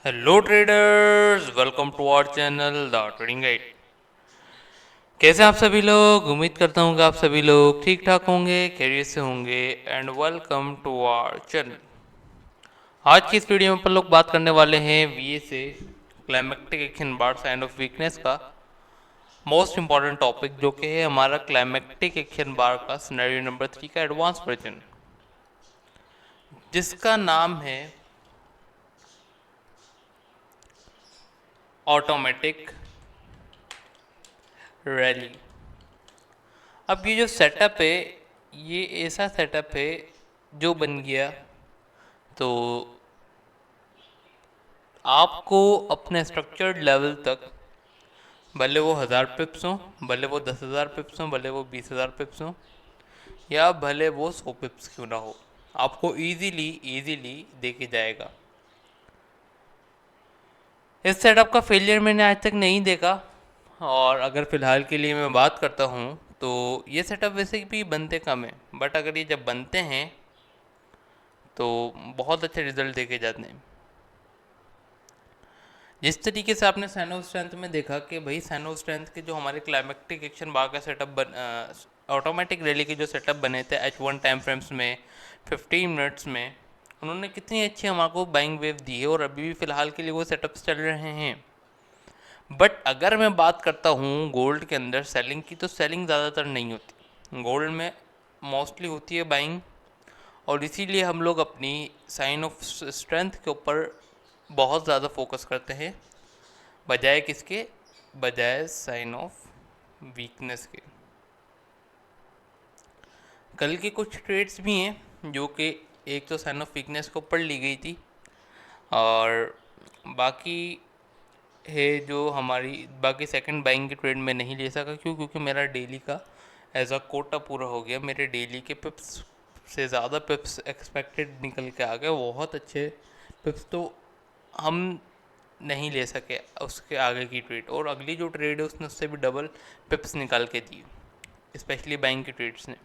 Hello traders, welcome to our channel the trading guide. कैसे आप सभी लोग? उम्मीद करता हूँ कि आप सभी लोग ठीक ठाक होंगे, खैरियत से होंगे and welcome to our channel. आज की इस वीडियो में अपन लोग बात करने वाले हैं वीए से climactic action bar sign of weakness का मोस्ट इंपॉर्टेंट टॉपिक, जो कि है हमारा क्लाइमेक्टिक एक्शन बार का सिनेरियो नंबर 3 का एडवांस वर्जन, जिसका नाम है ऑटोमेटिक रैली। अब ये जो सेटअप है, ये ऐसा सेटअप है जो बन गया तो आपको अपने स्ट्रक्चर्ड लेवल तक, भले वो 1000 पिप्स हों, भले वो 10,000 पिप्स हों, भले वो 20,000 पिप्स हों, या भले वो 100 पिप्स क्यों ना हो, आपको इजीली इजीली देके जाएगा। इस सेटअप का फेलियर मैंने आज तक नहीं देखा, और अगर फ़िलहाल के लिए मैं बात करता हूँ तो ये सेटअप वैसे भी बनते कम है, बट अगर ये जब बनते हैं तो बहुत अच्छे रिजल्ट देके जाते हैं। जिस तरीके से आपने साइन ऑफ स्ट्रेंथ में देखा कि भाई साइन ऑफ स्ट्रेंथ के जो हमारे क्लाइमेक्टिक एक्शन बार का सेटअप बन ऑटोमेटिक रैली के जो सेटअप बने थे H1 टाइम फ्रेम्स में 15 मिनट्स में, उन्होंने कितनी अच्छी हमारे को बाइंग वेव दी है, और अभी भी फ़िलहाल के लिए वो सेटअप्स चल रहे हैं। बट अगर मैं बात करता हूँ गोल्ड के अंदर सेलिंग की, तो सेलिंग ज़्यादातर नहीं होती गोल्ड में, मोस्टली होती है बाइंग। और इसीलिए हम लोग अपनी साइन ऑफ स्ट्रेंथ के ऊपर बहुत ज़्यादा फोकस करते हैं, बजाय किसके? बजाय साइन ऑफ वीकनेस के। कल के कुछ ट्रेड्स भी हैं जो कि एक तो साइन ऑफ वीकनेस के ऊपर ली गई थी, और बाकी है जो हमारी बाकी सेकंड बाइंग के ट्रेड में नहीं ले सका। क्यों? क्योंकि मेरा डेली का एज अ कोटा पूरा हो गया, मेरे डेली के पिप्स से ज़्यादा पिप्स एक्सपेक्टेड निकल के आ गए, बहुत अच्छे पिप्स तो हम नहीं ले सके उसके आगे की ट्रेड, और अगली जो ट्रेड है उसने उससे भी डबल पिप्स निकाल के दी, स्पेशली बाइंग की ट्रेड्स ने।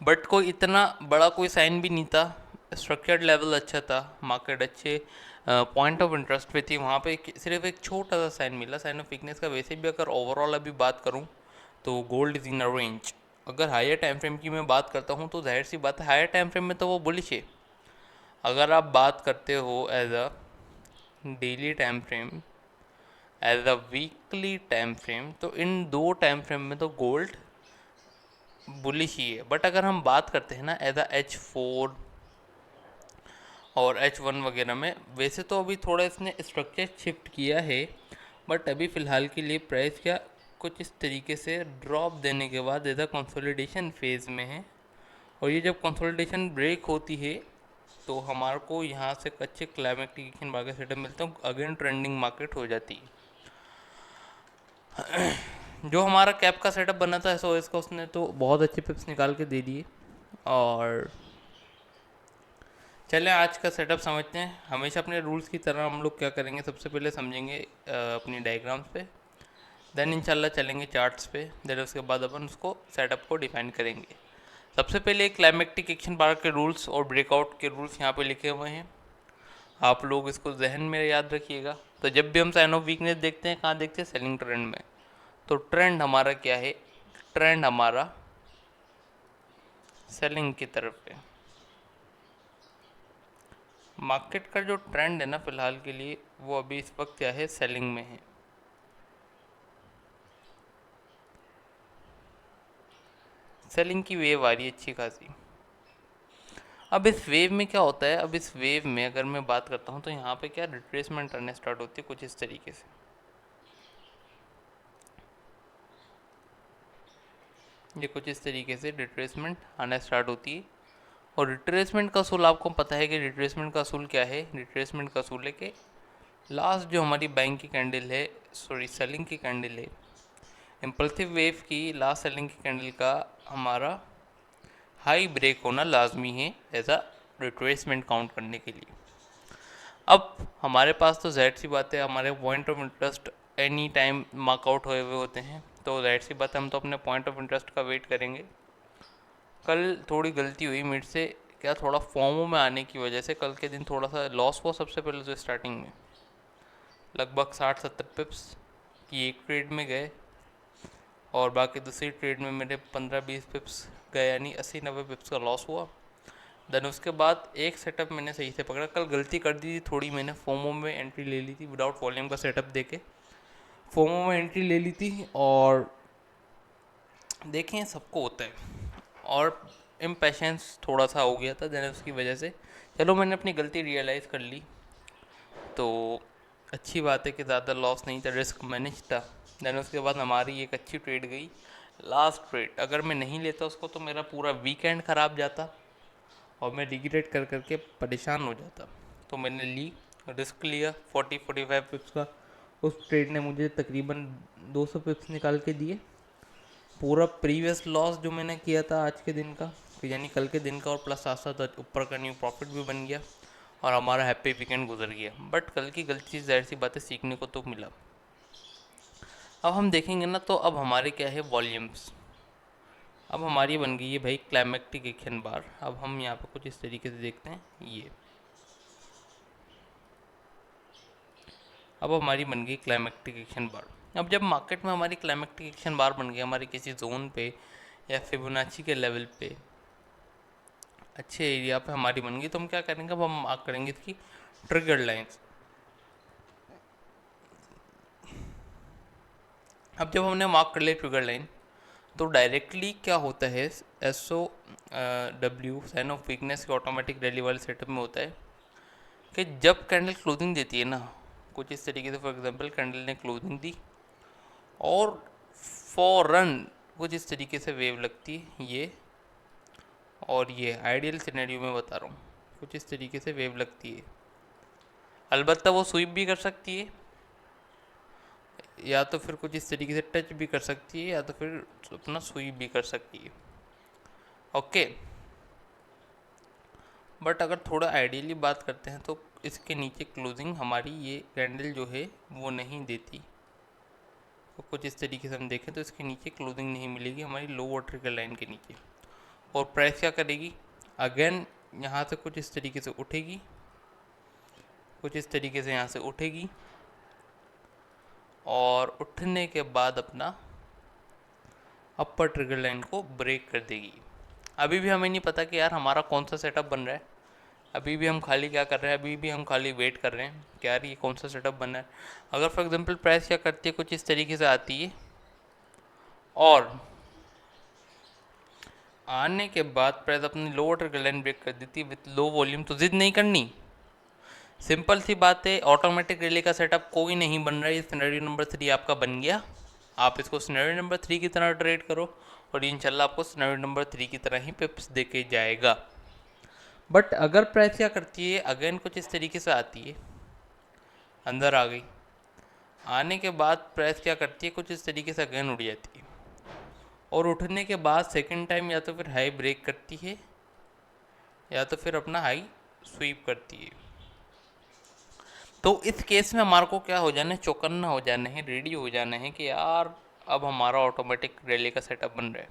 बट कोई इतना बड़ा कोई साइन भी नहीं था, स्ट्रक्चर्ड लेवल अच्छा था, मार्केट अच्छे पॉइंट ऑफ इंटरेस्ट पे थी, वहाँ पे सिर्फ एक छोटा सा साइन मिला साइन ऑफ वीकनेस का। वैसे भी अगर ओवरऑल अभी बात करूँ तो gold is in a range. अगर हायर टाइम फ्रेम की मैं बात करता हूँ तो जाहिर सी बात है हायर टाइम फ्रेम में तो वो बुलिश है। अगर आप बात करते हो as a daily time frame, as a weekly time frame, तो इन दो टाइम फ्रेम में तो गोल्ड बुलिश ही है। बट अगर हम बात करते हैं ना एज अ H4 और H1 वगैरह में, वैसे तो अभी थोड़ा इसने स्ट्रक्चर शिफ्ट किया है, बट अभी फ़िलहाल के लिए प्राइस क्या कुछ इस तरीके से ड्रॉप देने के बाद एज अ कंसोलिडेशन फेज़ में है। और ये जब कंसोलिडेशन ब्रेक होती है तो हमारे को यहाँ से अच्छे क्लाइमेक्टिक मार्केट सेटअप मिलता है, अगेन ट्रेंडिंग मार्केट हो जाती है। जो हमारा कैप का सेटअप बना था SOS का, उसने तो बहुत अच्छे पिप्स निकाल के दे दिए। और चलें आज का सेटअप समझते हैं। हमेशा अपने रूल्स की तरह हम लोग क्या करेंगे, सबसे पहले समझेंगे अपनी डायग्राम्स पे, देन इंशाल्लाह चलेंगे चार्ट्स पे, देन उसके बाद अपन उसको सेटअप को डिफाइन करेंगे। सबसे पहले क्लाइमेक्टिक एक्शन बार के रूल्स और ब्रेकआउट के रूल्स यहाँ पे लिखे हुए हैं, आप लोग इसको जहन में याद रखिएगा। तो जब भी हम साइन ऑफ वीकनेस देखते हैं, कहाँ देखते हैं? सेलिंग ट्रेंड में। तो ट्रेंड हमारा क्या है? ट्रेंड हमारा सेलिंग की तरफ है। मार्केट का जो ट्रेंड है ना फ़िलहाल के लिए, वो अभी इस वक्त क्या है? सेलिंग में है। सेलिंग की वेव आ रही है अच्छी खासी। अब इस वेव में क्या होता है? अब इस वेव में अगर मैं बात करता हूँ तो यहाँ पे क्या रिट्रेसमेंट आने स्टार्ट होती है कुछ इस तरीके से। ये कुछ इस तरीके से रिट्रेसमेंट आना स्टार्ट होती है। और रिट्रेसमेंट का असूल आपको पता है कि रिट्रेसमेंट का असूल क्या है? रिट्रेसमेंट का असूल है कि लास्ट जो हमारी बाइंग की कैंडल है, सॉरी सेलिंग की कैंडल है, इम्पल्सिव वेव की लास्ट सेलिंग की कैंडल का हमारा हाई ब्रेक होना लाजमी है एज अ रिट्रेसमेंट काउंट करने के लिए। अब हमारे पास तो ज़ाहिर सी बात है, हमारे point of interest any time मार्कआउट हुए हुए होते हैं, तो ज़ाहिर सी बात है हम तो अपने पॉइंट ऑफ इंटरेस्ट का वेट करेंगे। कल थोड़ी गलती हुई मेरे से क्या थोड़ा फॉर्मो में आने की वजह से कल के दिन थोड़ा सा लॉस हुआ। सबसे पहले तो स्टार्टिंग में लगभग 60-70 पिप्स की एक ट्रेड में गए, और बाकी दूसरी ट्रेड में मेरे 15-20 पिप्स गए, यानी 80-90 पिप्स का लॉस हुआ। देन उसके बाद एक सेटअप मैंने सही से पकड़ा। कल गलती कर दी थी थोड़ी, मैंने फोमो में एंट्री ले ली थी विदाउट वॉल्यूम का सेटअप देके। फोमो में एंट्री ले ली थी, और देखें सबको होता है, और इम्पेशेंस थोड़ा सा हो गया था। देन उसकी वजह से चलो मैंने अपनी गलती रियलाइज़ कर ली, तो अच्छी बात है कि ज़्यादा लॉस नहीं था, रिस्क मैनेज था। देन उसके बाद हमारी एक अच्छी ट्रेड गई, लास्ट ट्रेड। अगर मैं नहीं लेता उसको तो मेरा पूरा वीकेंड ख़राब जाता और मैं रिग्रेट कर करके परेशान हो जाता। तो मैंने ली, रिस्क लिया 40-45 पिप्स का। उस ट्रेड ने मुझे तकरीबन 200 पिप्स निकाल के दिए। पूरा प्रीवियस लॉस जो मैंने किया था आज के दिन का, तो यानी कल के दिन का, और प्लस साथ साथ ऊपर का न्यू प्रॉफिट भी बन गया, और हमारा हैप्पी वीकेंड गुजर गया। बट कल की गलती जाहिर सी बातें सीखने को तो मिला। अब हम देखेंगे ना, तो अब हमारे क्या है वॉल्यूम्स। अब हमारी बन गई है भाई क्लाइमेक्टिक एक्शन बार। अब हम यहाँ पर कुछ इस तरीके से देखते हैं ये। अब हमारी बन गई क्लाइमेक्टिक एक्शन बार। अब जब मार्केट में हमारी क्लाइमेक्टिक एक्शन बार बन गई हमारे किसी जोन पे या फिबोनाची के लेवल पे, अच्छे एरिया पे हमारी बन गई, तो हम क्या करेंगे, अब हम मार्क करेंगे इसकी ट्रिगर लाइंस। अब जब हमने मार्क कर लिया ट्रिगर लाइन, तो डायरेक्टली क्या होता है, S O W sign of weakness के ऑटोमेटिक रैली वाले सेटअप में होता है कि जब कैंडल क्लोजिंग देती है ना, कुछ इस तरीके से, फॉर एग्जांपल कैंडल ने क्लोजिंग दी और फॉरन कुछ इस तरीके से वेव लगती है ये, और ये आइडियल सिनेरियो में बता रहा हूँ, कुछ इस तरीके से वेव लगती है। अलबत्ता वो स्वीप भी कर सकती है, या तो फिर कुछ इस तरीके से टच भी कर सकती है, या तो फिर अपना स्वीप भी कर सकती है। ओके, बट अगर थोड़ा आइडियली बात करते हैं तो इसके नीचे क्लोजिंग हमारी ये कैंडल जो है वो नहीं देती। तो कुछ इस तरीके से हम देखें तो इसके नीचे क्लोजिंग नहीं मिलेगी हमारी लो वाटर के लाइन के नीचे। और प्राइस क्या करेगी, अगेन यहाँ से कुछ इस तरीके से उठेगी, कुछ इस तरीके से यहाँ से उठेगी, और उठने के बाद अपना अपर ट्रिगर लाइन को ब्रेक कर देगी। अभी भी हमें नहीं पता कि यार हमारा कौन सा सेटअप बन रहा है। अभी भी हम खाली क्या कर रहे हैं, अभी भी हम खाली वेट कर रहे हैं कि यार ये कौन सा सेटअप बन रहा है। अगर फॉर एग्जांपल प्राइस क्या करती है, कुछ इस तरीके से आती है और आने के बाद प्राइस अपनी लोअर ट्रिगर लाइन ब्रेक कर देती है विथ लो वॉल्यूम, तो जिद नहीं करनी। सिंपल सी बात है, ऑटोमेटिक रिले का सेटअप कोई नहीं बन रहा है। ये सिनेरियो नंबर 3 आपका बन गया। आप इसको सिनेरियो नंबर 3 की तरह ट्रेड करो, और इंशाल्लाह आपको सिनेरियो नंबर 3 की तरह ही पिप्स दे के जाएगा। बट अगर प्राइस क्या करती है, अगेन कुछ इस तरीके से आती है, अंदर आ गई, आने के बाद प्राइस क्या करती है, कुछ इस तरीके से अगेन उड़ जाती है, और उठने के बाद सेकंड टाइम या तो फिर हाई ब्रेक करती है, या तो फिर अपना हाई स्वीप करती है। तो इस केस में हमारे को क्या हो जाना है, चौकन्ना हो जाना है, रेडी हो जाना है कि यार अब हमारा ऑटोमेटिक रैली का सेटअप बन रहा है।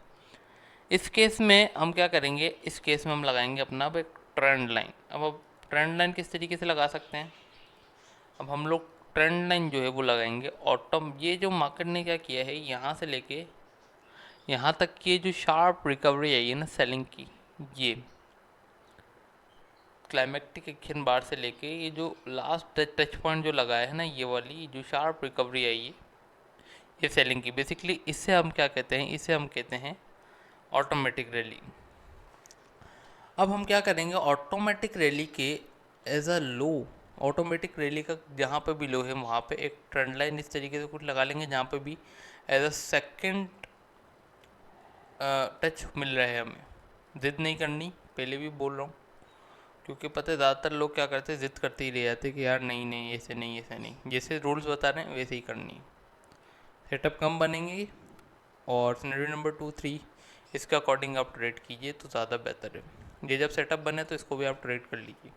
इस केस में हम क्या करेंगे, इस केस में हम लगाएंगे अपना अब एक ट्रेंड लाइन। अब ट्रेंड लाइन किस तरीके से लगा सकते हैं, अब हम लोग ट्रेंड लाइन जो है वो लगाएंगे ये जो मार्केट ने क्या किया है, यहाँ से लेके यहाँ तक की जो शार्प रिकवरी आई है ना सेलिंग की, ये क्लाइमेक्टिक एक्शन बार से लेके ये जो लास्ट टच पॉइंट जो लगाया है ना, ये वाली जो शार्प रिकवरी आई है ये सेलिंग की, बेसिकली इससे हम क्या कहते हैं, इसे हम कहते हैं ऑटोमेटिक रैली। अब हम क्या करेंगे, ऑटोमेटिक रैली के as a low, automatic rally का जहाँ पे भी लो है वहाँ पे एक ट्रेंड लाइन इस तरीके से कुछ लगा लेंगे, जहाँ पे भी एज अ सेकेंड टच मिल रहा है हमें। जिद नहीं करनी, पहले भी बोल रहा हूँ, क्योंकि पता है ज़्यादातर लोग क्या करते हैं, जिद करते ही रह जाते हैं कि यार नहीं नहीं ऐसे नहीं, ऐसे नहीं, जैसे रूल्स बता रहे हैं वैसे ही करनी है। सेटअप कम बनेंगे, और सिनेरियो नंबर 2-3 इसके अकॉर्डिंग आप ट्रेड कीजिए तो ज़्यादा बेहतर है। ये जब सेटअप बने तो इसको भी आप ट्रेड कर लीजिए।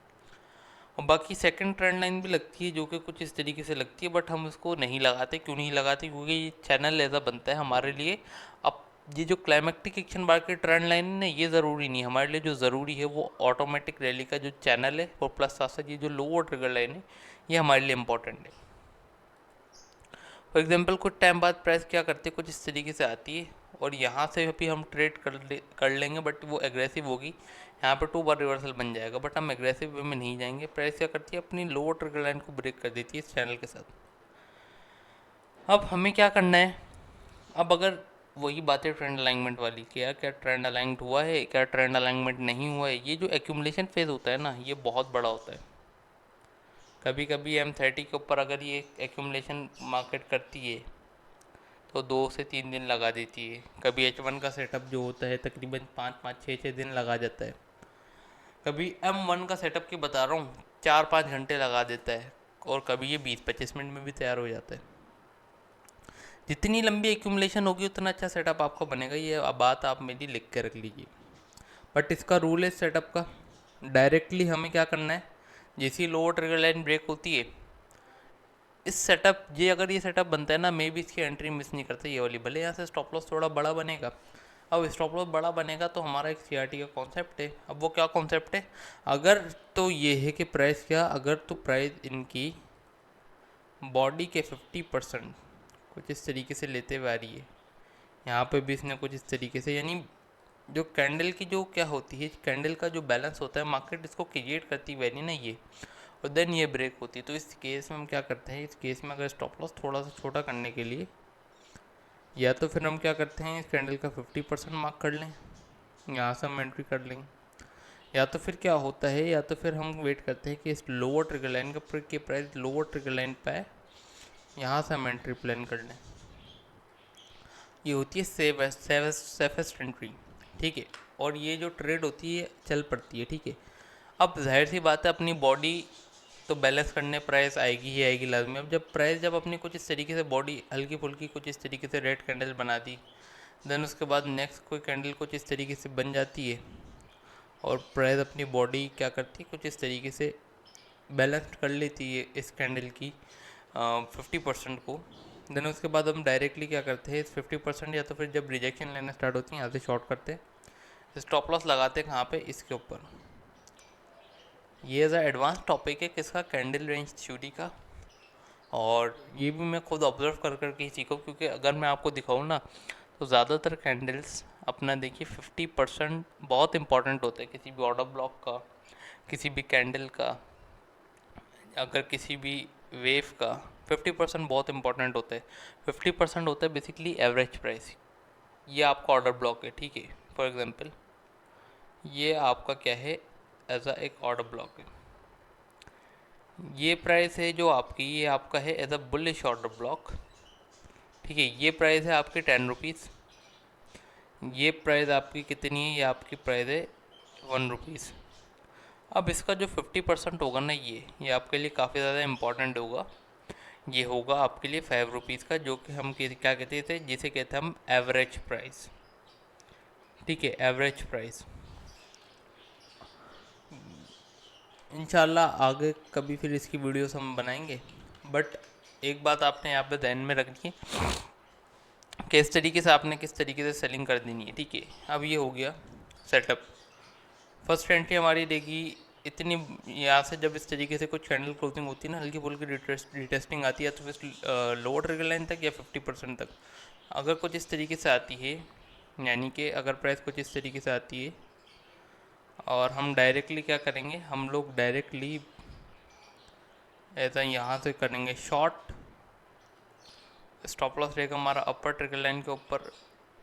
और बाकी सेकंड ट्रेंड लाइन भी लगती है जो कि कुछ इस तरीके से लगती है, बट हम इसको नहीं लगाते। क्यों नहीं लगाते, क्योंकि ये चैनल ऐसा बनता है हमारे लिए ये जो क्लाइमेक्टिक एक्शन बार की ट्रेंड लाइन है ना, ये ज़रूरी नहीं, हमारे लिए जो ज़रूरी है वो ऑटोमेटिक रैली का जो चैनल है, और प्लस साथ साथ ये जो लोअर ट्रिगर लाइन है ये हमारे लिए इंपॉर्टेंट है। फॉर एग्जांपल कुछ टाइम बाद प्राइस क्या करती है, कुछ इस तरीके से आती है और यहाँ से भी हम ट्रेड कर लेंगे, बट वो एग्रेसिव होगी, यहाँ पे 2 बार रिवर्सल बन जाएगा, बट हम एग्रेसिव वे में नहीं जाएंगे। प्राइस क्या करती है, अपनी लोअर ट्रिगर लाइन को ब्रेक कर देती है इस चैनल के साथ। अब हमें क्या करना है, अब अगर वही बात है ट्रेंड अलाइनमेंट वाली, क्या क्या ट्रेंड अलाइंड हुआ है, क्या ट्रेंड अलाइनमेंट नहीं हुआ है, ये जो एक्यूमुलेशन फेज होता है ना, ये बहुत बड़ा होता है। कभी कभी M30 के ऊपर अगर ये एक्यूमुलेशन मार्केट करती है तो 2 से 3 दिन लगा देती है। कभी H1 का सेटअप जो होता है तकरीबन 5-5 6-6 दिन लगा जाता है। कभी M1 का सेटअप की बता रहा हूँ 4-5 घंटे लगा देता है, और कभी ये 20-25 मिनट में भी तैयार हो जाता है। जितनी लंबी एक्यूमुलेशन होगी उतना अच्छा सेटअप आपका बनेगा, ये बात आप मेरी लिख के रख लीजिए। बट इसका रूल है सेटअप का, डायरेक्टली हमें क्या करना है, जैसी लोअर ट्रिगर लाइन ब्रेक होती है, इस सेटअप ये अगर ये सेटअप बनता है ना, मे भी इसकी एंट्री मिस नहीं करते ये वाली, भले यहाँ से स्टॉप लॉस थोड़ा बड़ा बनेगा। अब स्टॉप लॉस बड़ा बनेगा तो हमारा एक CRT का कॉन्सेप्ट है। अब वो क्या कॉन्सेप्ट है, अगर तो ये है कि प्राइस क्या, अगर तो प्राइस इनकी बॉडी के 50% कुछ इस तरीके से लेते हुए आ रही है, यहाँ पे भी इसने कुछ इस तरीके से, यानी जो कैंडल की जो क्या होती है, कैंडल का जो बैलेंस होता है, मार्केट इसको क्रिएट करती हुई नहीं ना ये, और देन ये ब्रेक होती है। तो इस केस में हम क्या करते हैं, इस केस में अगर स्टॉप लॉस थोड़ा सा छोटा करने के लिए, या तो फिर हम क्या करते हैं, इस कैंडल का 50% मार्क कर लें, यहाँ से हम एंट्री कर लेंगे, या तो फिर क्या होता है, या तो फिर हम वेट करते हैं कि इस लोअर ट्रिगर लाइन के प्राइस लोअर ट्रिगर लाइन पे आए, यहाँ से हम एंट्री प्लान कर लें। ये होती है सेफेस्ट एंट्री, ठीक है। और ये जो ट्रेड होती है चल पड़ती है, ठीक है। अब जाहिर सी बात है, अपनी बॉडी तो बैलेंस करने प्राइस आएगी ही आएगी लाजमी। अब जब अपनी कुछ इस तरीके से बॉडी हल्की फुल्की कुछ इस तरीके से रेड कैंडल बना दी, देन उसके बाद नेक्स्ट कोई कैंडल कुछ इस तरीके से बन जाती है, और प्राइस अपनी बॉडी क्या करती है, कुछ इस तरीके से बैलेंस कर लेती है इस कैंडल की 50% को। देन उसके बाद हम डायरेक्टली क्या करते हैं, इस 50%, या तो फिर जब रिजेक्शन लेना स्टार्ट होती है यहाँ से शॉर्ट करते हैं, स्टॉप लॉस लगाते हैं कहाँ पे, इसके ऊपर। ये एज एडवांस टॉपिक है किसका, कैंडल रेंज थ्योरी का। और ये भी मैं खुद ऑब्जर्व कर करके ही सीखा, क्योंकि अगर मैं आपको दिखाऊँ ना, तो ज़्यादातर कैंडल्स अपना देखिए 50% बहुत इंपॉर्टेंट होता है किसी भी ऑर्डर ब्लॉक का, किसी भी कैंडल का, अगर किसी भी वेव का 50% बहुत इंपॉर्टेंट होता है। 50% होता है बेसिकली एवरेज प्राइस। ये आपका ऑर्डर ब्लॉक है, ठीक है। फॉर एग्जांपल ये आपका क्या है, एज अ एक ऑर्डर ब्लॉक है। ये प्राइस है जो आपकी, ये आपका है as a bullish order block, ठीक है। ये प्राइस है आपकी 10 रुपीज़। ये प्राइस आपकी कितनी है, ये आपकी प्राइस है 1 रुपीज़। अब इसका जो 50% होगा ना, ये आपके लिए काफ़ी ज़्यादा इंपॉर्टेंट होगा। ये होगा आपके लिए 5 रुपीज़ का, जो कि हम क्या कहते थे, जिसे कहते हैं हम एवरेज प्राइस, ठीक है, एवरेज प्राइस। इंशाल्लाह आगे कभी फिर इसकी वीडियोस हम बनाएंगे। बट एक बात आपने यहाँ पे ध्यान में रखनी है कि इस तरीके से आपने किस तरीके से सेलिंग कर देनी है, ठीक है। अब ये हो गया सेटअप। फर्स्ट एंट्री हमारी रहेगी इतनी, यहाँ से जब इस तरीके से कुछ कैंडल क्लोजिंग होती है ना, हल्की फुल्की रिटेस्टिंग आती है, तो फिर लोअर ट्रिगर लाइन तक या 50% तक अगर कुछ इस तरीके से आती है, यानी कि अगर प्राइस कुछ इस तरीके से आती है, और हम डायरेक्टली क्या करेंगे, हम लोग डायरेक्टली ऐसा यहाँ से करेंगे शॉर्ट। स्टॉप लॉस रहेगा हमारा अपर ट्रिगर लाइन के ऊपर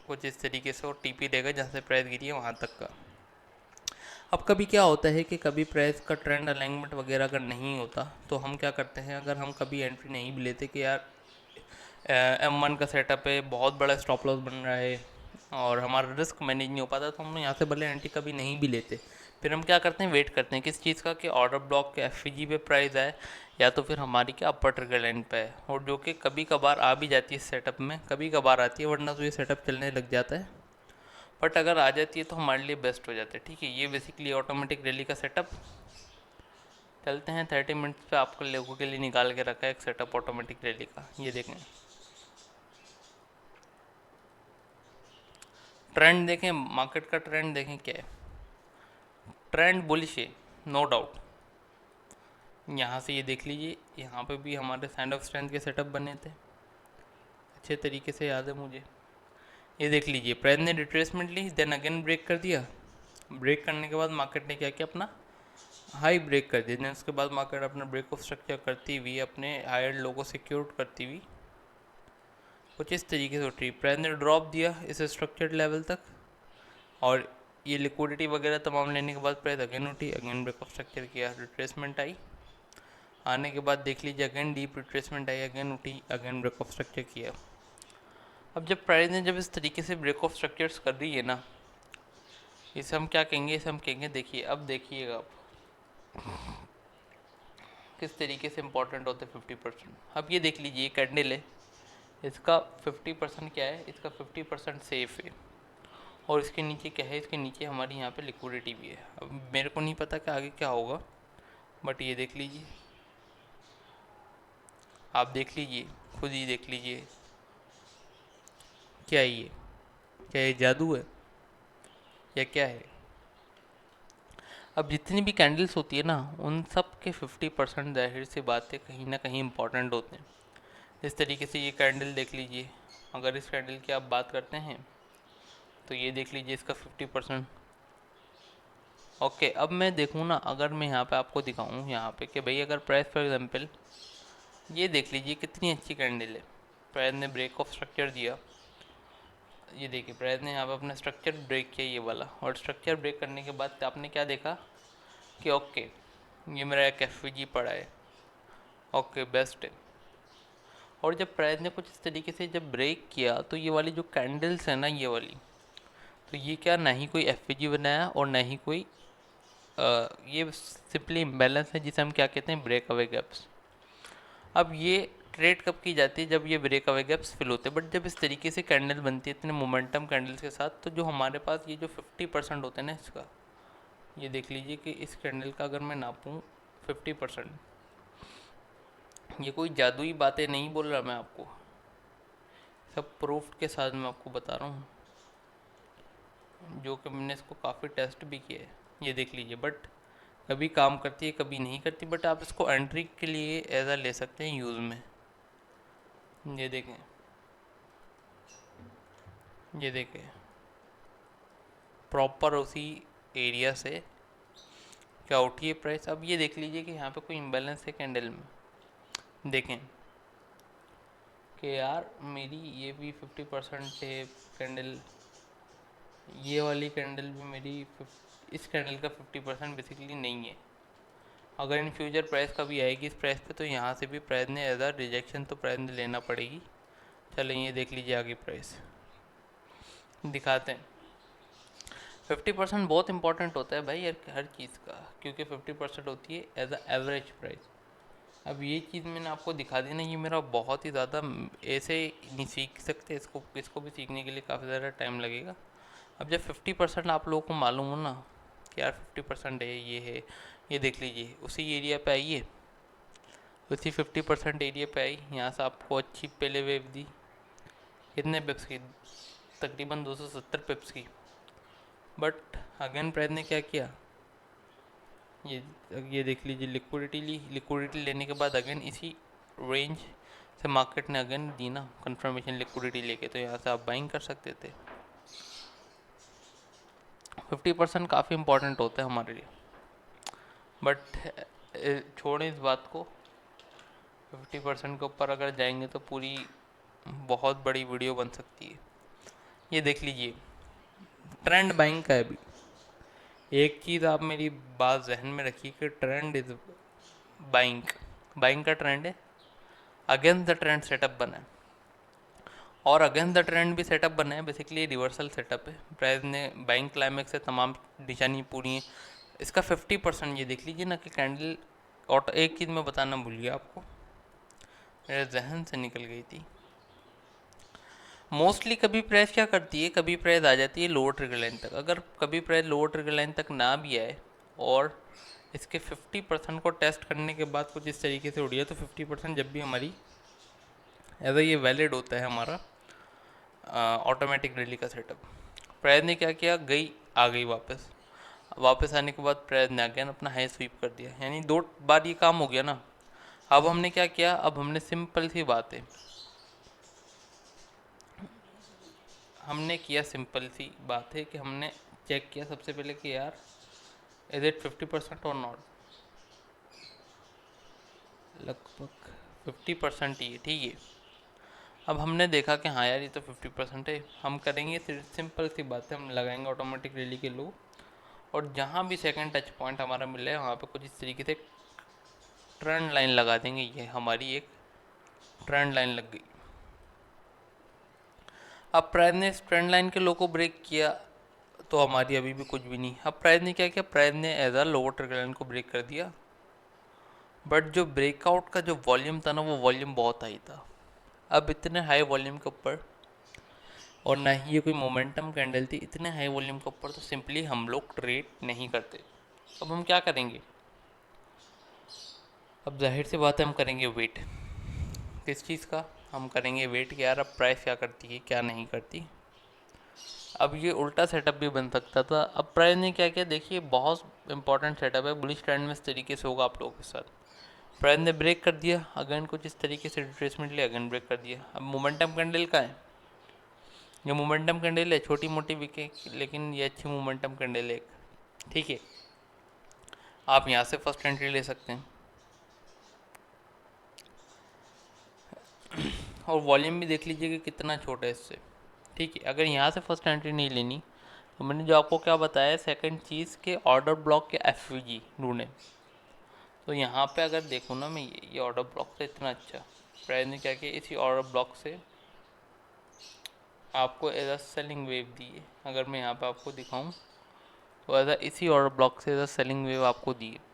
कुछ इस तरीके से, और TP रहेगा जहाँ से प्राइस गिरी है वहाँ तक का। अब कभी क्या होता है कि कभी प्राइस का ट्रेंड अलाइनमेंट वगैरह अगर नहीं होता, तो हम क्या करते हैं, अगर हम कभी एंट्री नहीं भी लेते कि यार M1 का सेटअप है, बहुत बड़ा स्टॉप लॉस बन रहा है और हमारा रिस्क मैनेज नहीं हो पाता, तो हम यहाँ से भले एंट्री कभी नहीं भी लेते। फिर हम क्या करते हैं, वेट करते हैं किस चीज़ का, कि ऑर्डर ब्लॉक के FVG पे प्राइस आए, या तो फिर हमारी क्या अपर ट्रिगर लाइन पे है, और जो कि कभी कभार आ भी जाती है सेटअप में, कभी कभार आती है, वरना तो ये सेटअप चलने लग जाता है। बट अगर आ जाती है तो हमारे लिए बेस्ट हो जाता है, ठीक है। ये बेसिकली ऑटोमेटिक रैली का सेटअप। चलते हैं 30 मिनट्स पे आपको लोगों के लिए निकाल के रखा है एक सेटअप ऑटोमेटिक रैली का, ये देखें। ट्रेंड देखें, मार्केट का ट्रेंड देखें क्या है, ट्रेंड बुलिश है, नो डाउट। यहाँ से ये देख लीजिए, यहाँ पे भी हमारे साइड ऑफ स्ट्रेंथ के सेटअप बने थे, अच्छे तरीके से याद है मुझे। ये देख लीजिए, प्राइस ने रिट्रेसमेंट ली, देन अगेन ब्रेक कर दिया। ब्रेक करने के बाद मार्केट ने क्या किया, अपना हाई ब्रेक कर दिया। देन उसके बाद मार्केट अपना ब्रेक ऑफ स्ट्रक्चर करती हुई अपने हायर लो को सिक्योर करती हुई कुछ इस तरीके से उठी। प्राइस ने ड्रॉप दिया इस स्ट्रक्चर्ड लेवल तक, और ये लिक्विडिटी वगैरह तमाम लेने के बाद प्राइस अगेन उठी, अगेन ब्रेक ऑफ स्ट्रक्चर किया, रिट्रेसमेंट आई। आने के बाद देख लीजिए अगेन डीप रिट्रेसमेंट आई, अगेन उठी, अगेन ब्रेक ऑफ स्ट्रक्चर किया। अब जब प्राइस ने जब इस तरीके से ब्रेक ऑफ स्ट्रक्चर्स कर दी है ना, इसे हम क्या कहेंगे, इसे हम कहेंगे, देखिए अब देखिएगा आप किस तरीके से इंपॉर्टेंट होते हैं 50%। अब ये देख लीजिए, ये कैंडल है, इसका 50% क्या है, इसका 50% सेफ है, और इसके नीचे क्या है, इसके नीचे हमारी यहाँ पे लिक्विडिटी भी है। अब मेरे को नहीं पता कि आगे क्या होगा, बट ये देख लीजिए, आप देख लीजिए, खुद ही देख लीजिए, क्या ये जादू है या क्या है। अब जितनी भी कैंडल्स होती है ना, उन सब के 50% जाहिर सी बात है कहीं ना कहीं इंपॉर्टेंट होते हैं। इस तरीके से ये कैंडल देख लीजिए, अगर इस कैंडल की आप बात करते हैं तो ये देख लीजिए इसका 50%। ओके, अब मैं देखूँ ना, अगर मैं यहाँ पे आपको दिखाऊँ यहाँ पे कि भाई अगर प्राइस फॉर एग्जांपल ये देख लीजिए कितनी अच्छी कैंडल है, प्राइस ने ब्रेक ऑफ स्ट्रक्चर दिया, ये देखिए प्राइस ने यहाँ पे अपना स्ट्रक्चर ब्रेक किया ये वाला, और स्ट्रक्चर ब्रेक करने के बाद आपने क्या देखा कि ओके ये मेरा एक एफवीजी पड़ा है, ओके बेस्ट है। और जब प्राइस ने कुछ इस तरीके से जब ब्रेक किया तो ये वाली जो कैंडल्स है ना, ये वाली, तो ये क्या ना ही कोई एफवीजी बनाया और ना ही कोई ये सिंपली इम्बैलेंस है, जिसे हम क्या कहते हैं, ब्रेक अवे गैप्स। अब ये ट्रेड कब की जाती है, जब ये ब्रेक अवे गैप्स फिल होते हैं। बट जब इस तरीके से कैंडल बनती है इतने मोमेंटम कैंडल्स के साथ, तो जो हमारे पास ये जो 50% होते हैं ना इसका, ये देख लीजिए कि इस कैंडल का अगर मैं नापूँ 50%, ये कोई जादुई बातें नहीं बोल रहा मैं आपको, सब प्रूफ के साथ मैं आपको बता रहा हूँ, जो कि मैंने इसको काफ़ी टेस्ट भी किया है। ये देख लीजिए, बट कभी काम करती है कभी नहीं करती, बट आप इसको एंट्री के लिए एज ले सकते हैं यूज़ में। ये देखें, ये देखें, प्रॉपर उसी एरिया से क्या उठी है प्राइस। अब ये देख लीजिए कि यहाँ पे कोई इम्बैलेंस है कैंडल में, देखें कि यार मेरी ये भी 50% है कैंडल, ये वाली कैंडल भी मेरी इस कैंडल का 50% बेसिकली नहीं है। अगर इन फ्यूचर प्राइस कभी आएगी इस प्राइस पे, तो यहाँ से भी प्राइस ने एज अ रिजेक्शन तो प्राइस ने लेना पड़ेगी। चलें ये देख लीजिए आगे प्राइस दिखाते हैं। 50% बहुत इंपॉर्टेंट होता है भाई हर चीज़ का, क्योंकि 50% होती है एज अ एवरेज प्राइस। अब ये चीज़ मैंने आपको दिखा दी ना, ये मेरा बहुत ही ज़्यादा ऐसे नहीं सीख सकते, इसको भी सीखने के लिए काफ़ी ज़्यादा टाइम लगेगा। अब जब 50% आप लोगों को मालूम हो ना कि यार 50% है, ये देख लीजिए उसी एरिया पे आइए, उसी 50% एरिया पे आई, यहाँ से आपको अच्छी पहले वेव दी, कितने पिप्स की, तकरीबन 270 पिप्स की। बट अगेन प्राइस ने क्या किया, ये देख लीजिए लिक्विडिटी ली, लिक्विडिटी लेने के बाद अगेन इसी रेंज से मार्केट ने अगेन दी ना कंफर्मेशन लिक्विडिटी लेके, तो यहाँ से आप बाइंग कर सकते थे। 50% काफ़ी इंपॉर्टेंट होता है हमारे लिए, बट छोड़ें इस बात को। 50% के ऊपर अगर जाएंगे तो पूरी बहुत बड़ी वीडियो बन सकती है। ये देख लीजिए ट्रेंड बाइंग का है अभी। एक चीज़ आप मेरी बात जहन में रखिए कि ट्रेंड इज बाइंग, बाइंग का ट्रेंड है, अगेंस्ट द ट्रेंड सेटअप बना है, और अगेंस्ट द ट्रेंड भी सेटअप बना है, बेसिकली रिवर्सल सेटअप है। प्राइस ने बाइंग क्लाइमेक्स से तमाम निशानी पूरी है। इसका 50% ये देख लीजिए ना कि कैंडल, और एक चीज़ मैं बताना भूल गया आपको, मेरे जहन से निकल गई थी। मोस्टली कभी प्राइस क्या करती है, कभी प्राइस आ जाती है लोअर ट्रिगर लाइन तक। अगर कभी प्राइस लोअर ट्रिगर लाइन तक ना भी आए और इसके 50% को टेस्ट करने के बाद कुछ इस तरीके से उड़ गया, तो 50% जब भी हमारी एज ये वैलिड होता है हमारा ऑटोमेटिक रैली का सेटअप। प्राइस ने क्या किया, गई आ गई वापस। वापस आने के बाद प्राइस ने अगेन अपना हाई स्वीप कर दिया, यानी 2 बार ये काम हो गया ना। अब हमने क्या किया, अब हमने सिंपल सी बात है, हमने किया सिंपल सी बात है कि हमने चेक किया सबसे पहले कि यार इज इट 50% और नॉट, लगभग 50% ही है, ठीक है। अब हमने देखा कि हाँ यार ये तो 50% है, हम करेंगे सिंपल सी बात है, हम लगाएंगे ऑटोमेटिक रैली के लो, और जहाँ भी सेकंड टच पॉइंट हमारा मिले वहाँ पे कुछ इस तरीके से ट्रेंड लाइन लगा देंगे। ये हमारी एक ट्रेंड लाइन लग गई। अब प्राइस ने इस ट्रेंड लाइन के लो को ब्रेक किया तो हमारी अभी भी कुछ भी नहीं। अब प्राइस ने क्या किया, प्राइस ने as a lower trigger line को ब्रेक कर दिया, बट जो ब्रेकआउट का जो वॉल्यूम था ना वो वॉल्यूम बहुत हाई था। अब इतने हाई वॉल्यूम के ऊपर, और ना ही ये कोई मोमेंटम कैंडल थी, इतने हाई वॉल्यूम के ऊपर तो सिंपली हम लोग ट्रेड नहीं करते। अब हम क्या करेंगे, अब जाहिर सी बात है हम करेंगे वेट। किस चीज़ का, हम करेंगे वेट कि यार अब प्राइस क्या करती है क्या नहीं करती। अब ये उल्टा सेटअप भी बन सकता था। अब प्राइस ने क्या किया, देखिए बहुत इंपॉर्टेंट सेटअप है, बुलिश ट्रेंड में इस तरीके से होगा आप लोगों के साथ। प्राइस ने ब्रेक कर दिया, अगेन कुछ इस तरीके से रिट्रेसमेंट लिया, अगेन ब्रेक कर दिया। अब मोमेंटम कैंडल का है, ये मोमेंटम कैंडल है, छोटी मोटी बिके लेकिन ये अच्छी मोमेंटम कैंडल है एक, ठीक है। आप यहाँ से फर्स्ट एंट्री ले सकते हैं, और वॉल्यूम भी देख लीजिए कि कितना छोटा है इससे, ठीक है। अगर यहाँ से फर्स्ट एंट्री नहीं लेनी तो मैंने जो आपको क्या बताया, सेकंड चीज़ के ऑर्डर ब्लॉक के एफवीजी ढूंढें। तो यहाँ पे अगर देखूँ ना मैं, ये ऑर्डर ब्लॉक से इतना अच्छा, प्राइस ने क्या किया, इसी ऑर्डर ब्लॉक से आपको एज अ सेलिंग वेव दी है। अगर मैं यहाँ पे आपको दिखाऊँ तो एज अ इसी ऑर्डर ब्लॉक से एज अ सेलिंग वेव आपको दी है।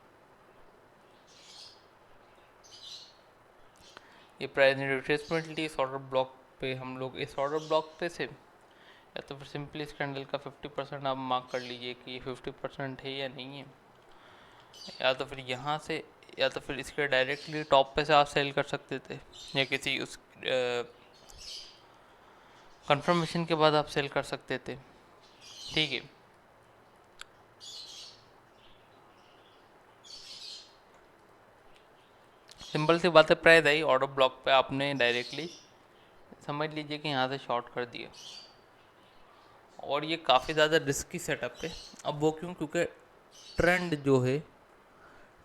ये प्राइस ने रिट्रेसमेंट ली इस ऑर्डर ब्लॉक पे, हम लोग इस ऑर्डर ब्लॉक पे से, या तो फिर सिंपली इस कैंडल का 50% आप मार्क कर लीजिए कि ये 50% है या नहीं है, या तो फिर यहाँ से, या तो फिर इसके डायरेक्टली टॉप पे से आप सेल कर सकते थे, या किसी उस कंफर्मेशन के बाद आप सेल कर सकते थे, ठीक है। सिंपल सी बात है, प्राइस आई ऑर्डर ब्लॉक पे, आपने डायरेक्टली समझ लीजिए कि यहाँ से शॉर्ट कर दिया, और ये काफ़ी ज़्यादा रिस्की सेटअप है। अब वो क्यों, क्योंकि ट्रेंड जो है,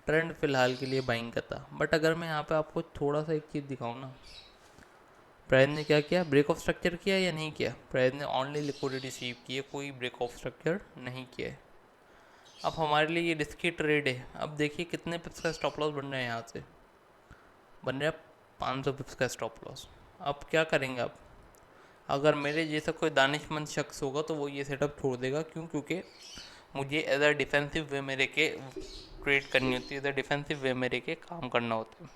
ट्रेंड फिलहाल के लिए बाइंग का था। बट अगर मैं यहाँ पे आपको थोड़ा सा एक चीज़ दिखाऊँ ना, प्राइस ने क्या किया, ब्रेक ऑफ स्ट्रक्चर किया या नहीं किया, प्राइस ने ओनली लिक्विडिटी स्वीप की है, कोई ब्रेक ऑफ स्ट्रक्चर नहीं किया है। अब हमारे लिए ये रिस्की ट्रेड है। अब देखिए कितने पिप्स का स्टॉप लॉस बन रहा है, यहाँ से बन रहा है 500 पिप्स का स्टॉप लॉस। अब क्या करेंगे आप, अगर मेरे जैसा कोई दानिशमंद शख्स होगा तो वो ये सेटअप छोड़ देगा। क्यों, क्योंकि मुझे एज अ डिफेंसिव वे में रह के ट्रेड करनी होती है, एज अ डिफेंसिव वे में रह के काम करना होता है।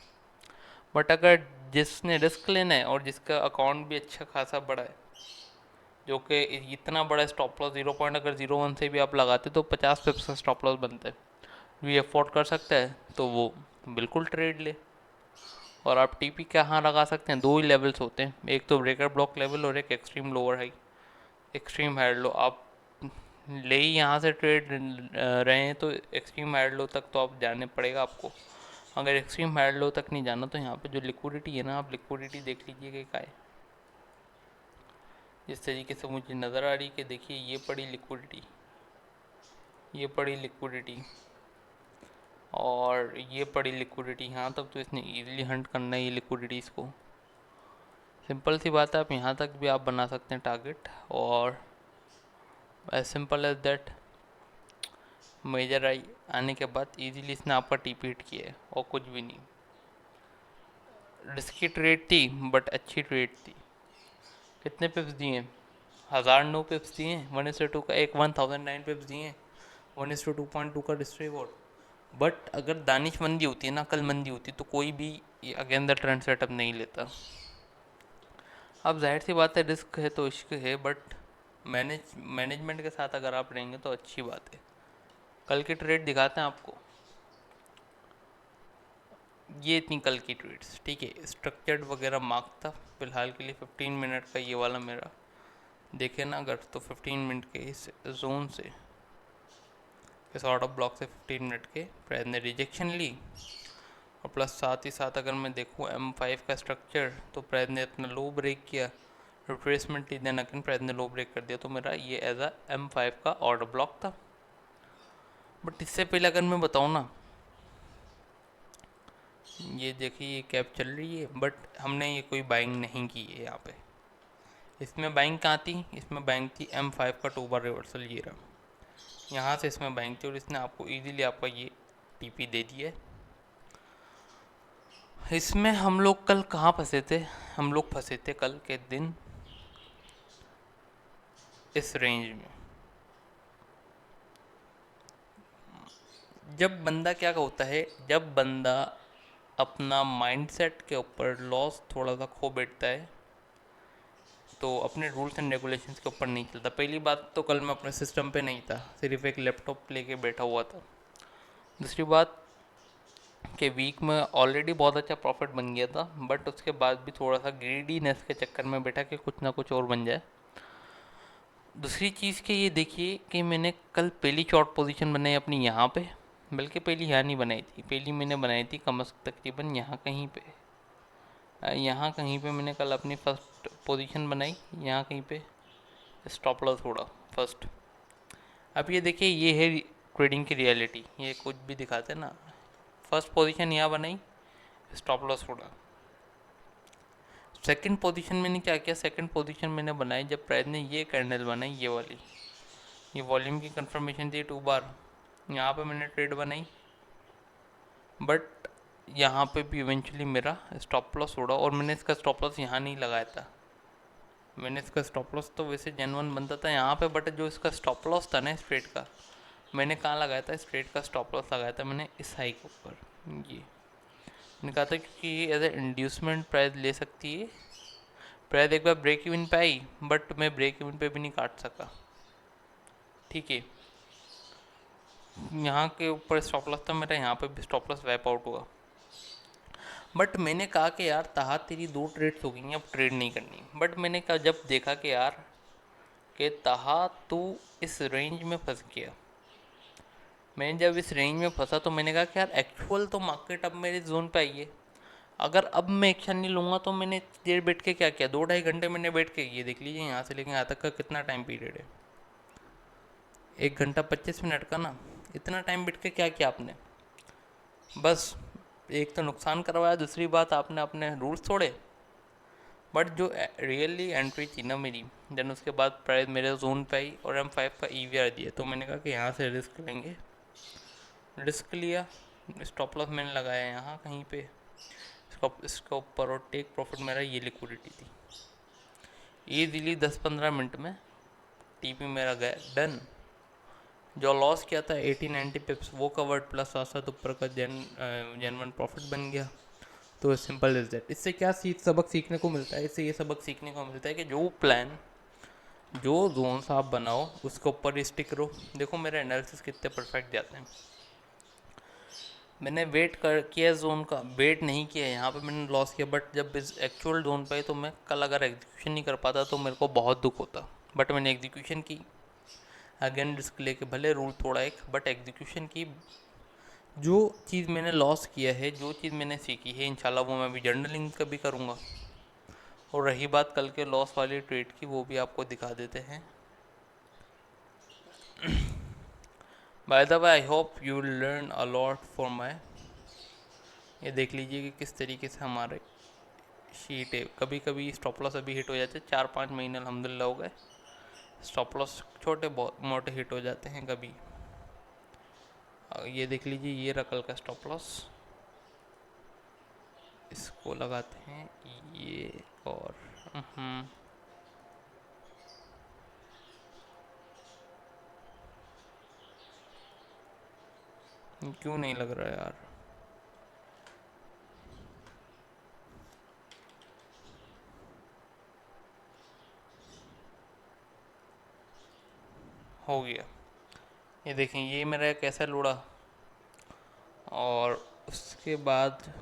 बट अगर जिसने रिस्क लेना है और जिसका अकाउंट भी अच्छा खासा बड़ा है, जो कि इतना बड़ा स्टॉप लॉस 0.01 से भी आप लगाते तो 50 पिप्स का स्टॉप लॉस बनता है, जो ये अफोर्ड कर सकता है तो वो बिल्कुल ट्रेड ले। और आप टीपी कहाँ लगा सकते हैं, दो ही लेवल्स होते हैं, एक तो ब्रेकर ब्लॉक लेवल और एक extreme lower high, extreme high low. आप ले ही यहाँ से ट्रेड रहे हैं तो एक्सट्रीम हाई लो तक तो आप जाने पड़ेगा आपको। अगर एक्सट्रीम हाई लो तक नहीं जाना तो यहाँ पे जो लिक्विडिटी है ना, आप लिक्विडिटी देख लीजिए क्या है। जिस तरीके से मुझे नज़र आ रही कि देखिए ये पड़ी लिक्विडिटी, ये पड़ी लिक्विडिटी, और ये पड़ी लिक्विडिटी, यहाँ तक तो इसने इजीली हंट करना है ये लिक्विडिटीज़ को। सिंपल सी बात है, आप यहाँ तक भी आप बना सकते हैं टारगेट, और as simple as that. Major आई आने के बाद इजीली इसने आपका टीपी हिट किया है, और कुछ भी नहीं। रिस्की ट्रेड थी बट अच्छी ट्रेड थी। कितने पिप्स दिए, 1009 पिप्स दिए, 1:2 का, एक 1009 पिप्स दिए, 1:2.2 का डिस्ट्रीब्यूट। बट अगर दानिशमंदी होती है ना, अक्लमंदी होती तो कोई भी अगेन द ट्रेंड सेटअप नहीं लेता। अब जाहिर सी बात है, रिस्क है तो इश्क है, बट मैनेजमेंट के साथ अगर आप रहेंगे तो अच्छी बात है। कल की ट्रेड दिखाते हैं आपको, ये इतनी कल की ट्रेड्स, ठीक है। स्ट्रक्चर्ड वगैरह मार्क था फिलहाल के लिए 15 मिनट का ये वाला मेरा, देखे ना अगर तो 15 मिनट के इस जोन से, इस ऑर्डर ब्लॉक से 15 मिनट के प्राइस ने रिजेक्शन ली, और प्लस साथ ही साथ अगर मैं देखूँ M5 का स्ट्रक्चर, तो प्राइस ने अपना लो ब्रेक किया, रिट्रेसमेंट ली, देन अगेन प्राइस ने लो ब्रेक कर दिया। तो मेरा ये एज अ M5 का ऑर्डर ब्लॉक था। बट इससे पहले अगर मैं बताऊँ ना, ये देखिए ये कैप चल रही है, बट हमने ये कोई बाइंग नहीं की है यहाँ पे। इसमें बाइंग कहाँ थी? इसमें बाइंग थी M5 का 2 बार रिवर्सल, ये रहा, यहाँ से इसमें बाइंग थी, और इसने आपको इजीली आपका ये TP दे दिया है। इसमें हम लोग कल कहाँ फंसे थे? हम लोग फंसे थे कल के दिन इस रेंज में। जब बंदा क्या होता है, जब बंदा अपना माइंडसेट के ऊपर लॉस थोड़ा सा खो बैठता है, तो अपने रूल्स एंड रेगुलेशंस के ऊपर नहीं चलता। पहली बात तो कल मैं अपने सिस्टम पे नहीं था, सिर्फ एक लैपटॉप लेके बैठा हुआ था। दूसरी बात कि वीक में ऑलरेडी बहुत अच्छा प्रॉफिट बन गया था, बट उसके बाद भी थोड़ा सा ग्रीडीनेस के चक्कर में बैठा कि कुछ ना कुछ और बन जाए। दूसरी चीज़ कि ये देखिए कि मैंने कल पहली शॉर्ट पोजीशन बनाई अपनी यहाँ पे, बल्कि पहली यहाँ नहीं बनाई थी, पहली मैंने बनाई थी तकरीबन यहाँ कहीं पे, यहाँ कहीं पे मैंने कल अपनी फर्स्ट पोजीशन बनाई, यहाँ कहीं पे स्टॉप लॉस थोड़ा फर्स्ट। अब ये देखिए ये है ट्रेडिंग की रियलिटी, ये कुछ भी दिखाते हैं ना। फर्स्ट पोजीशन यहाँ बनाई, स्टॉप लॉस थोड़ा। सेकंड पोजीशन मैंने क्या किया, सेकंड पोजीशन मैंने बनाई जब प्राइस ने ये कैंडल बनाई, ये वाली, ये वॉल्यूम की कंफर्मेशन थी 2 बार, यहाँ पे मैंने ट्रेड बनाई, बट यहाँ पे भी इवेंचुअली मेरा स्टॉप लॉस उड़ा, और मैंने इसका स्टॉप लॉस यहाँ नहीं लगाया था। मैंने इसका स्टॉप लॉस तो वैसे जेन्युइन बनता था यहाँ पे, बट जो इसका स्टॉप लॉस था ना स्ट्रेट का, मैंने कहाँ लगाया था? स्ट्रेट का स्टॉप लॉस लगाया था मैंने इस हाई के ऊपर। ये मैंने कहा था कि ये एज ए इंड्यूसमेंट प्राइस ले सकती है। प्राइस एक बार ब्रेक इवन पे आई, बट मैं ब्रेक इवन पे भी नहीं काट सका, ठीक है। यहाँ के ऊपर स्टॉप लॉस था मेरा, यहाँ पे भी स्टॉप लॉस वैप आउट हुआ। बट मैंने कहा कि यार ताहा तेरी 2 ट्रेड्स हो गई हैं, अब ट्रेड नहीं करनी। बट मैंने कहा, जब देखा कि यार कि ताहा तू इस रेंज में फंस गया, मैंने जब इस रेंज में फंसा तो मैंने कहा कि यार एक्चुअल तो मार्केट अब मेरे जोन पे आई है, अगर अब मैं एक्शन नहीं लूँगा तो मैंने देर बैठ के क्या किया, 2-2.5 घंटे मैंने बैठ के, ये देख लीजिए यहाँ से लेके यहाँ तक का कितना टाइम पीरियड है, 1 घंटा 25 मिनट का ना। इतना टाइम बैठ के क्या किया आपने? बस एक तो नुकसान करवाया, दूसरी बात आपने अपने रूल्स तोड़े। बट जो रियली एंट्री थी ना मेरी, देन उसके बाद प्राइस मेरे जोन पे आई और M5 का EVR दिया, तो मैंने कहा कि यहाँ से रिस्क लेंगे, रिस्क लिया। स्टॉप लॉस मैंने लगाया यहाँ कहीं पे, इसका ऊपर, और टेक प्रॉफिट मेरा ये लिक्विडिटी थी। ये दिली 10-15 मिनट में TP मेरा गया डन। जो लॉस किया था 80-90 पिप्स वो कवर्ड, प्लस साथ साथ ऊपर का जेनवन प्रॉफिट बन गया। तो सिंपल इज दैट। इससे क्या सबक सीखने को मिलता है? इससे ये सबक सीखने को मिलता है कि जो प्लान, जो जोन्स आप बनाओ उसके ऊपर स्टिक रहो। देखो मेरे एनालिसिस कितने परफेक्ट जाते हैं। मैंने वेट कर किया जोन का, वेट नहीं किया, यहाँ पे मैंने लॉस किया, बट जब इस एक्चुअल जोन पे तो मैं कल अगर एग्जीक्यूशन नहीं कर पाता तो मेरे को बहुत दुख होता। बट मैंने एग्जीक्यूशन की, अगेन रिस्क लेके, भले रूल थोड़ा एक, बट एग्जीक्यूशन की। जो चीज़ मैंने लॉस किया है, जो चीज़ मैंने सीखी है, इंशाल्लाह वो मैं भी जर्नलिंग का भी करूँगा। और रही बात कल के लॉस वाली ट्रेड की, वो भी आपको दिखा देते हैं। By the way I hope you learn a lot for my. ये देख लीजिए कि किस तरीके से हमारे शीट है। कभी कभी स्टॉप लॉस अभी हिट हो जाते हैं, 4-5 महीने अल्हम्दुलिल्लाह हो गए, स्टॉप लॉस छोटे बहुत मोटे हिट हो जाते हैं कभी। ये देख लीजिए, ये रहा कल का स्टॉप लॉस, इसको लगाते हैं ये। और क्यों नहीं लग रहा यार? हो गया। ये देखें, ये मेरा कैसा लुड़ा, और उसके बाद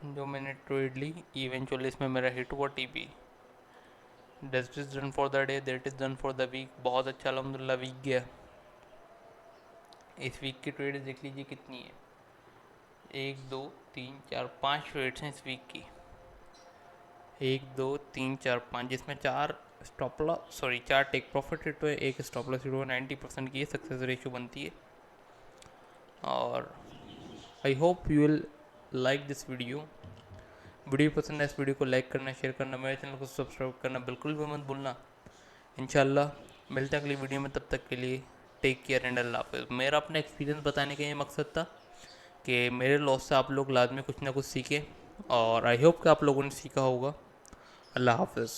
जो मैंने ट्रेड ली, इवेंचुअली इसमें मेरा हिट हुआ TP, that is done for the day, that is done for the week. बहुत अच्छा अल्हम्दुलिल्लाह वीक गया। इस वीक की ट्रेड देख लीजिए कितनी है, 1 2 3 4 5 ट्रेड्स हैं इस वीक की। 1 2 3 4 5, जिसमें 4 टेक प्रॉफिट हिट हुए, 1 स्टॉप लॉस हिट हुआ। 90% की सक्सेस रेशियो बनती है। और I hope you will like this video पसंद है इस वीडियो को लाइक करना, शेयर करना, मेरे चैनल को सब्सक्राइब करना बिल्कुल भी मत भूलना। इंशाल्लाह मिलते हैं अगली वीडियो में, तब तक के लिए टेक केयर एंड अल्लाह हाफ़िज़। मेरा अपना एक्सपीरियंस बताने का ये मकसद था कि मेरे लॉस से आप लोग लाजमी कुछ ना कुछ सीखें, और आई होप कि आप लोगों ने सीखा होगा। अल्लाह हाफ़िज़।